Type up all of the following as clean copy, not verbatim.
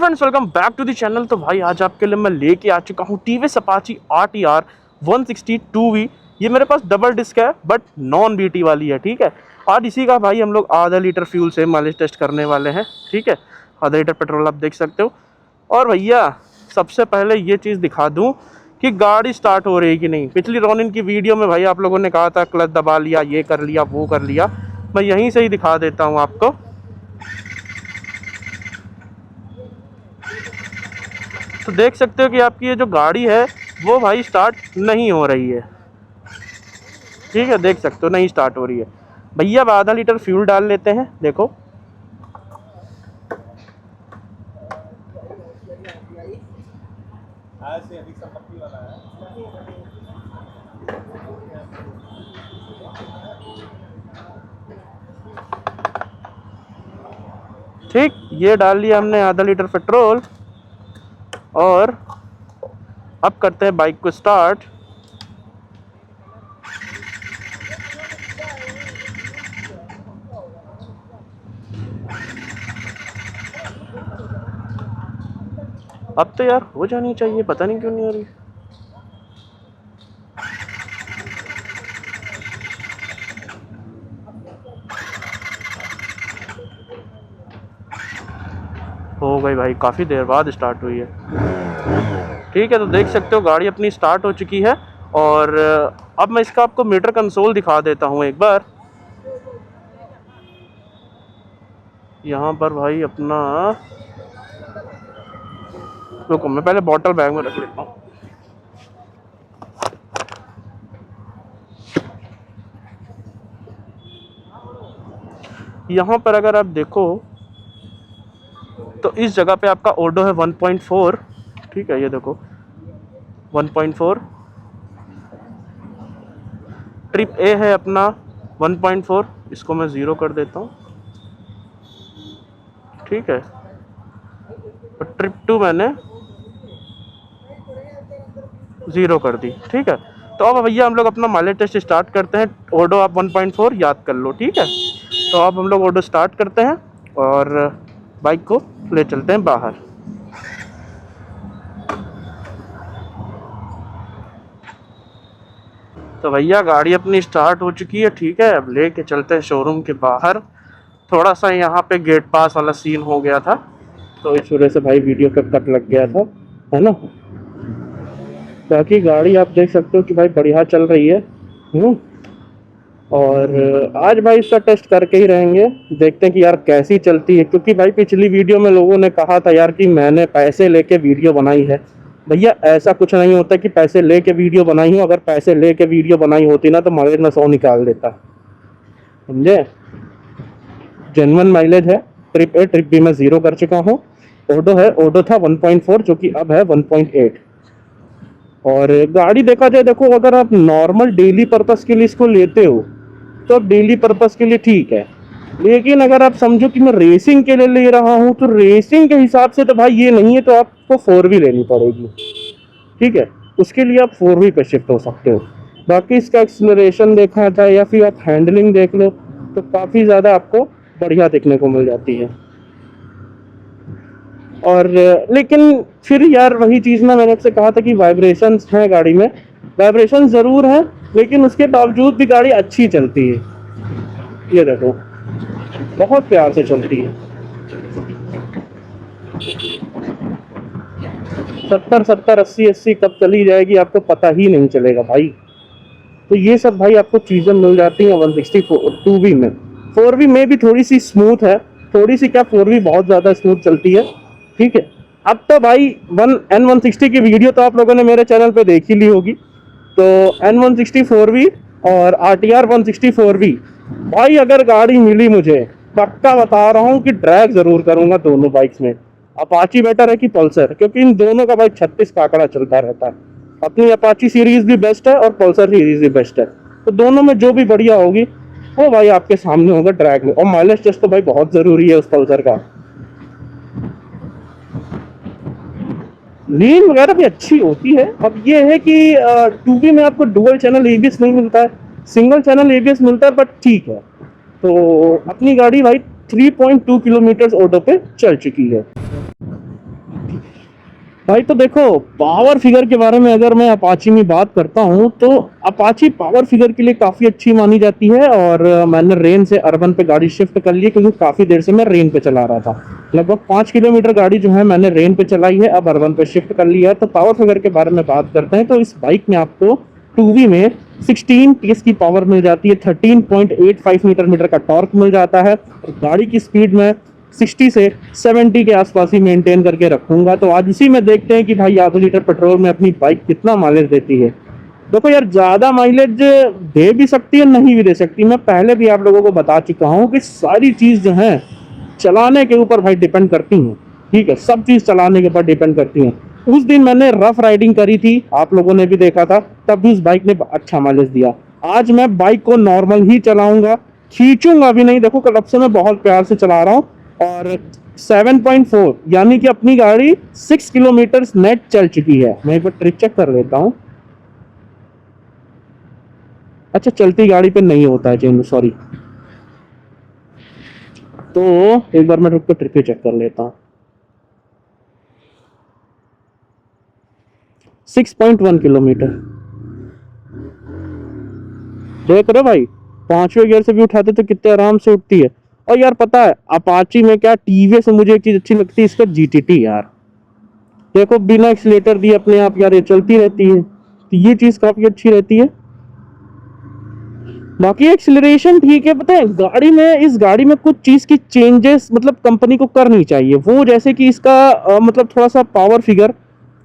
Friends, welcome back to the channel. तो भाई आज आपके लिए मैं लेके आ चुका हूँ टीवीएस अपाची RTR 160 2V। ये मेरे पास डबल डिस्क है बट नॉन बीटी वाली है। ठीक है, आज इसी का भाई हम लोग आधा लीटर फ्यूल से माइलेज टेस्ट करने वाले हैं। ठीक है, आधा लीटर पेट्रोल आप देख सकते हो। और भैया सबसे पहले ये चीज़ दिखा दूँ कि गाड़ी स्टार्ट हो रही है कि नहीं। पिछली रोनिन की वीडियो में भाई आप लोगों ने कहा था क्लच दबा लिया, ये कर लिया, वो कर लिया। मैं यहीं से ही दिखा देता हूँ आपको। तो देख सकते हो कि आपकी ये जो गाड़ी है वो भाई स्टार्ट नहीं हो रही है। ठीक है, देख सकते हो नहीं स्टार्ट हो रही है। भैया अब आधा लीटर फ्यूल डाल लेते हैं। देखो ठीक, ये डाल लिया हमने आधा लीटर पेट्रोल। और अब करते हैं बाइक को स्टार्ट। अब तो यार हो जानी चाहिए, पता नहीं क्यों नहीं हो रही। हो गई भाई, काफ़ी देर बाद स्टार्ट हुई है। ठीक है, तो देख सकते हो गाड़ी अपनी स्टार्ट हो चुकी है। और अब मैं इसका आपको मीटर कंसोल दिखा देता हूँ एक बार। यहाँ पर भाई अपना, रुको मैं पहले बॉटल बैग में रख लेता हूँ। यहाँ पर अगर आप देखो तो इस जगह पे आपका ओडो है 1.4। ठीक है, ये देखो 1.4। ट्रिप ए है अपना 1.4, इसको मैं ज़ीरो कर देता हूँ। ठीक है, और ट्रिप टू मैंने ज़ीरो कर दी। ठीक है, तो अब भैया हम लोग अपना माइलेज टेस्ट स्टार्ट करते हैं। ओडो आप 1.4 याद कर लो। ठीक है, तो अब हम लोग ओडो स्टार्ट करते हैं और बाइक को ले चलते हैं बाहर। तो भैया गाड़ी अपनी स्टार्ट हो चुकी है। ठीक है, अब लेके चलते हैं शोरूम के बाहर। थोड़ा सा यहाँ पे गेट पास वाला सीन हो गया था तो इस वजह से भाई वीडियो का कट लग गया था, है ना। बाकी गाड़ी आप देख सकते हो कि भाई बढ़िया चल रही है। और आज भाई इसका टेस्ट करके ही रहेंगे, देखते हैं कि यार कैसी चलती है। क्योंकि भाई पिछली वीडियो में लोगों ने कहा था यार कि मैंने पैसे लेके वीडियो बनाई है। भैया ऐसा कुछ नहीं होता कि पैसे लेके वीडियो बनाई हूँ। अगर पैसे लेके वीडियो बनाई होती ना तो माइलेज में 100 निकाल देता, समझे। जेन्युइन माइलेज है। ट्रिप ए ट्रिप बी में ज़ीरो कर चुका हूँ। ओडो था 1.4 जो कि अब है 1.8। और गाड़ी देखा जाए, देखो अगर आप नॉर्मल डेली पर्पस के लिए इसको लेते हो तो अब डेली पर्पस के लिए ठीक है। लेकिन अगर आप समझो कि मैं रेसिंग के लिए ले रहा हूँ तो रेसिंग के हिसाब से तो भाई ये नहीं है, तो आपको 4V लेनी पड़ेगी। ठीक है, उसके लिए आप 4V पे शिफ्ट हो सकते हो। बाकी इसका एक्सीलरेशन देखा जाए या फिर आप हैंडलिंग देख लो तो काफ़ी ज़्यादा आपको बढ़िया देखने को मिल जाती है। और लेकिन फिर यार वही चीज़ ना, मैंने आपसे कहा था कि वाइब्रेशंस हैं गाड़ी में। वाइब्रेशन ज़रूर है लेकिन उसके बावजूद भी गाड़ी अच्छी चलती है। ये देखो बहुत प्यार से चलती है। 70 80 80 कब चली जाएगी आपको पता ही नहीं चलेगा भाई। तो ये सब भाई आपको चीज़ें मिल जाती हैं 160 2V में। 4V में भी थोड़ी सी स्मूथ है, थोड़ी सी क्या, 4V बहुत ज़्यादा स्मूथ चलती है। ठीक है, अब तो भाई N160 की वीडियो तो आप लोगों ने मेरे चैनल पे देख ही ली होगी। तो N160 4V और RTR 160 4V भाई अगर गाड़ी मिली मुझे, पक्का बता रहा हूँ कि ड्रैग ज़रूर करूँगा दोनों बाइक्स में। अपाची बेटर है कि पल्सर, क्योंकि इन दोनों का भाई 36 का आंकड़ा चलता रहता है। अपनी अपाची सीरीज भी बेस्ट है और पल्सर सीरीज भी बेस्ट है। तो दोनों में जो भी बढ़िया होगी वो भाई आपके सामने होगा ड्रैग में। और माइलेज टेस्ट तो भाई बहुत ज़रूरी है उस पल्सर का। लीन वगैरह भी अच्छी होती है। अब ये है कि 2V में आपको डुअल चैनल ABS नहीं मिलता है, सिंगल चैनल ABS मिलता है, बट ठीक है। तो अपनी गाड़ी भाई 3.2 किलोमीटर ऑटो पे चल चुकी है। भाई तो देखो, पावर फिगर के बारे में अगर मैं अपाची में बात करता हूँ तो अपाची पावर फिगर के लिए काफ़ी अच्छी मानी जाती है। और मैंने रेन से अर्बन पे गाड़ी शिफ्ट कर ली क्योंकि काफ़ी देर से मैं रेन पे चला रहा था। लगभग 5 किलोमीटर गाड़ी जो है मैंने रेन पे चलाई है, अब अर्बन पे शिफ्ट कर लिया है। तो पावर फिगर के बारे में बात करते हैं तो इस बाइक में आपको 2V में 16 PS की पावर मिल जाती है, 13.85 मीटर मीटर का टॉर्क मिल जाता है। और गाड़ी की स्पीड में 60 से 70 के आसपास ही मेंटेन करके रखूंगा। तो आज इसी में देखते हैं कि भाई आधे लीटर पेट्रोल में अपनी बाइक कितना माइलेज देती है। देखो यार, ज्यादा माइलेज दे भी सकती है, नहीं भी दे सकती। मैं पहले भी आप लोगों को बता चुका हूँ कि सारी चीज जो है चलाने के ऊपर भाई डिपेंड करती हैं। ठीक है, सब चीज चलाने के ऊपर डिपेंड करती हैं। उस दिन मैंने रफ राइडिंग करी थी, आप लोगों ने भी देखा था, तब भी उस बाइक ने अच्छा माइलेज दिया। आज मैं बाइक को नॉर्मल ही चलाऊंगा, खींचूंगा भी नहीं। देखो कल से मैं बहुत प्यार से चला रहा हूँ। और 7.4 यानी कि अपनी गाड़ी 6 किलोमीटर नेट चल चुकी है। मैं एक बार ट्रिक चेक कर लेता हूँ। अच्छा, चलती गाड़ी पे नहीं होता है चेंज, सॉरी। तो एक बार मैं रुक कर ट्रिक चेक कर लेता हूँ। 6.1 किलोमीटर। देख रहे हो भाई, पांचवें गियर से भी उठाते तो कितने आराम से उठती है। और यार पता है अपाची में क्या, टीवीएस से मुझे एक चीज अच्छी लगती है, इसका जीटीटी यार। देखो बिना एक्सीलेटर दिए अपने आप यार ये चलती रहती है, तो ये चीज काफी अच्छी रहती है। बाकी एक्सिलरेशन ठीक है। पता है गाड़ी में, इस गाड़ी में कुछ चीज की चेंजेस मतलब कंपनी को करनी चाहिए। वो जैसे कि इसका मतलब थोड़ा सा पावर फिगर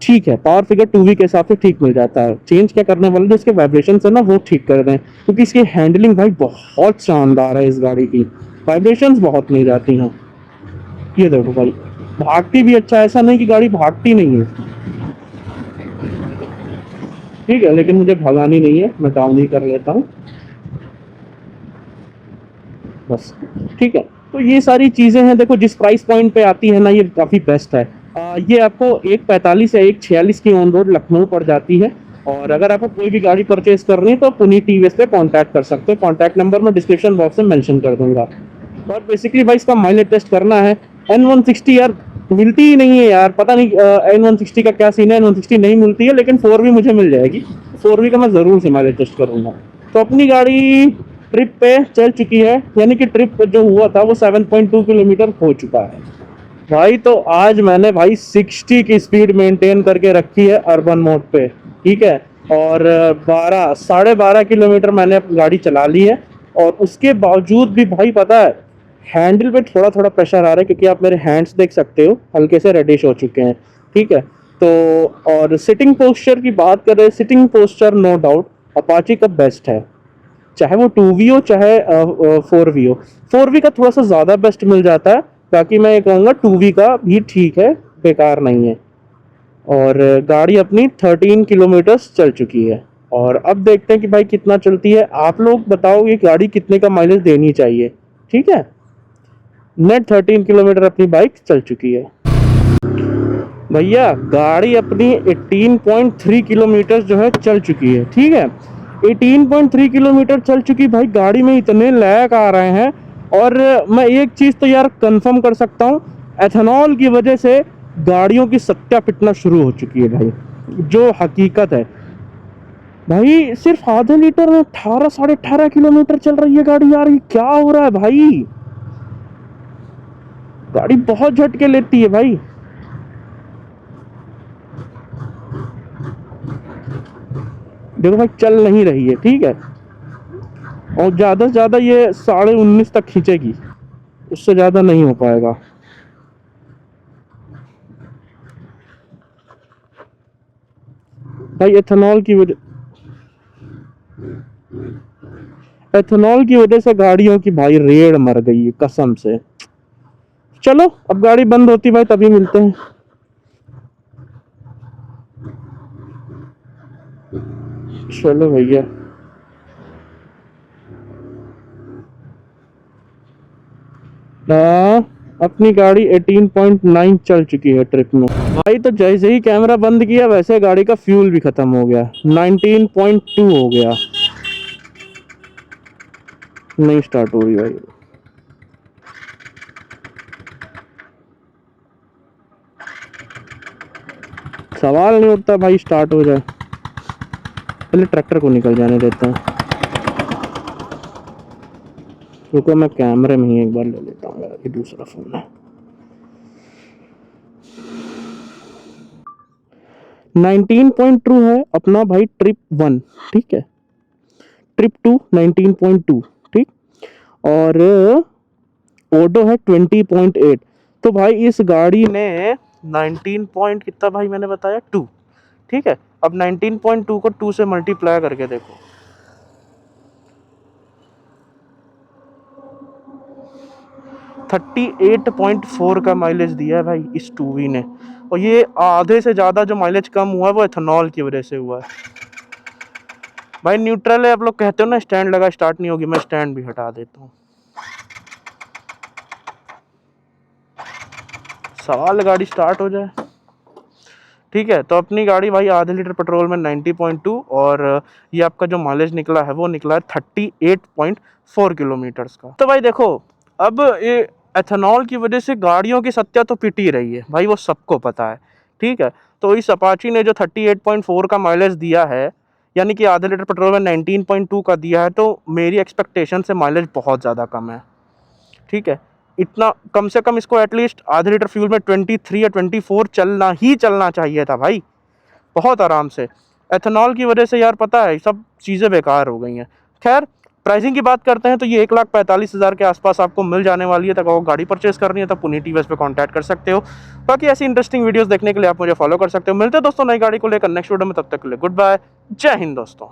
ठीक है, पावर फिगर 2V के हिसाब से ठीक मिल जाता है। चेंज क्या करने वाले जो इसके वाइब्रेशन है ना, वो ठीक कर दें, क्योंकि इसकी हैंडलिंग भाई बहुत शानदार है। इस गाड़ी की वाइब्रेशंस बहुत नहीं जाती हैं। ये देखो भाई, भागती भी अच्छा, ऐसा नहीं कि गाड़ी भागती नहीं है। ठीक है, लेकिन मुझे भगानी नहीं है, मैं डाउन ही कर लेता हूँ बस। ठीक है, तो ये सारी चीज़ें हैं। देखो जिस प्राइस पॉइंट पे आती है ना, ये काफ़ी बेस्ट है। ये आपको 145 या 146 की ऑन रोड लखनऊ पड़ जाती है। और अगर आपको कोई भी गाड़ी परचेज करनी है तो पुनी टीवीएस पे कांटेक्ट कर सकते हो। कांटेक्ट नंबर मैं डिस्क्रिप्शन बॉक्स में मेंशन कर दूंगा। और बेसिकली भाई इसका माइलेज टेस्ट करना है। N160 यार मिलती ही नहीं है यार, पता नहीं N160 का क्या सीन है। N160 नहीं मिलती है, लेकिन 4V मुझे मिल जाएगी। 4V का मैं ज़रूर से माइलेज टेस्ट करूंगा। तो अपनी गाड़ी ट्रिप पे चल चुकी है, यानी कि ट्रिप जो हुआ था वो 7.2 किलोमीटर हो चुका है भाई। तो आज मैंने भाई 60 की स्पीड मेंटेन करके रखी है अर्बन मोड पे। ठीक है, और 12 साढ़े 12 किलोमीटर मैंने अपनी गाड़ी चला ली है। और उसके बावजूद भी भाई पता है हैंडल पे थोड़ा थोड़ा प्रेशर आ रहा है, क्योंकि आप मेरे हैंड्स देख सकते हो हल्के से रेडिश हो चुके हैं। ठीक है, तो और सिटिंग पोस्चर की बात करें, sitting posture no doubt Apache का बेस्ट है। चाहे वो 2V हो चाहे 4V हो। 4V का थोड़ा सा ज़्यादा बेस्ट मिल जाता है। बाकी मैं ये कहूँगा 2V का भी ठीक है, बेकार नहीं है। और गाड़ी अपनी 13 किलोमीटर चल चुकी है। और अब देखते हैं कि भाई कितना चलती है। आप लोग बताओ ये गाड़ी कितने का माइलेज देनी चाहिए। ठीक है, नेट 13 किलोमीटर अपनी बाइक चल चुकी है भैया। गाड़ी अपनी 18.3 किलोमीटर जो है चल चुकी है। ठीक है, 18.3 किलोमीटर चल चुकी भाई। गाड़ी में इतने लैग आ रहे हैं। और मैं एक चीज़ तो यार कंफर्म कर सकता हूँ, एथेनॉल की वजह से गाड़ियों की सत्या पिटना शुरू हो चुकी है भाई, जो हकीकत है। भाई सिर्फ आधे लीटर में 18 साढ़े 18 किलोमीटर चल रही है गाड़ी यार, ये क्या हो रहा है भाई। गाड़ी बहुत झटके लेती है भाई। देखो भाई चल नहीं रही है। ठीक है, और ज़्यादा से ज़्यादा ये 19.5 तक खींचेगी, उससे ज़्यादा नहीं हो पाएगा भाई। एथेनॉल की वजह से गाड़ियों की भाई रेड मर गई है कसम से। चलो अब गाड़ी बंद होती भाई तभी मिलते हैं। चलो भैया। हाँ, अपनी गाड़ी 18.9 चल चुकी है ट्रिप में भाई। तो जैसे ही कैमरा बंद किया वैसे गाड़ी का फ्यूल भी खत्म हो गया, 19.2 हो गया। नहीं स्टार्ट हो रही भाई। सवाल नहीं उठता भाई स्टार्ट हो जाए। पहले ट्रैक्टर को निकल जाने देते हैं। रुको मैं कैमरे में ही एक बार ले लेता हूँ यार, ये दूसरा फ़ोन है। 19.2 है अपना भाई ट्रिप 1, ठीक है। ट्रिप 2 19.2, ठीक। और ओडो है 20.8। तो भाई इस गाड़ी ने 19 पॉइंट कितना भाई मैंने बताया 2, ठीक है। अब 19.2 को 2 से मल्टीप्लाई करके देखो, 38.4 का माइलेज दिया है भाई इस 2V ने। और ये आधे से ज़्यादा जो माइलेज कम हुआ है वो एथेनॉल की वजह से हुआ है। भाई न्यूट्रल है, आप लोग कहते हो ना स्टैंड लगा स्टार्ट नहीं होगी, मैं स्टैंड भी हटा देता हूँ। सवाल गाड़ी स्टार्ट हो जाए, ठीक है। तो अपनी गाड़ी भाई आधे लीटर पेट्रोल में 90.2, और ये आपका जो माइलेज निकला है वो निकला है 38.4 किलोमीटर्स का। तो भाई देखो, अब ये एथेनॉल की वजह से गाड़ियों की सत्या तो पिट ही रही है भाई, वो सबको पता है, ठीक है। तो इस अपाची ने जो 38.4 का माइलेज दिया है, यानी कि आधे लीटर पेट्रोल में 19.2 का दिया है, तो मेरी एक्सपेक्टेशन से माइलेज बहुत ज़्यादा कम है, ठीक है। इतना कम से कम इसको एटलीस्ट आधे लीटर फ्यूल में 23 या 24 चलना चाहिए था भाई, बहुत आराम से। एथेनॉल की वजह से यार पता है सब चीज़ें बेकार हो गई हैं। खैर प्राइसिंग की बात करते हैं तो ये 1,45,000 के आसपास आपको मिल जाने वाली है। तक आपको गाड़ी परचेस करनी है तो पुनी टीवीएस पे कांटेक्ट कर सकते हो। बाकी ऐसी इंटरेस्टिंग वीडियोस देखने के लिए आप मुझे फॉलो कर सकते हो। मिलते हैं दोस्तों नई गाड़ी को लेकर नेक्स्ट वीडियो में, तब तक के लिए गुड बाय, जय हिंद दोस्तों।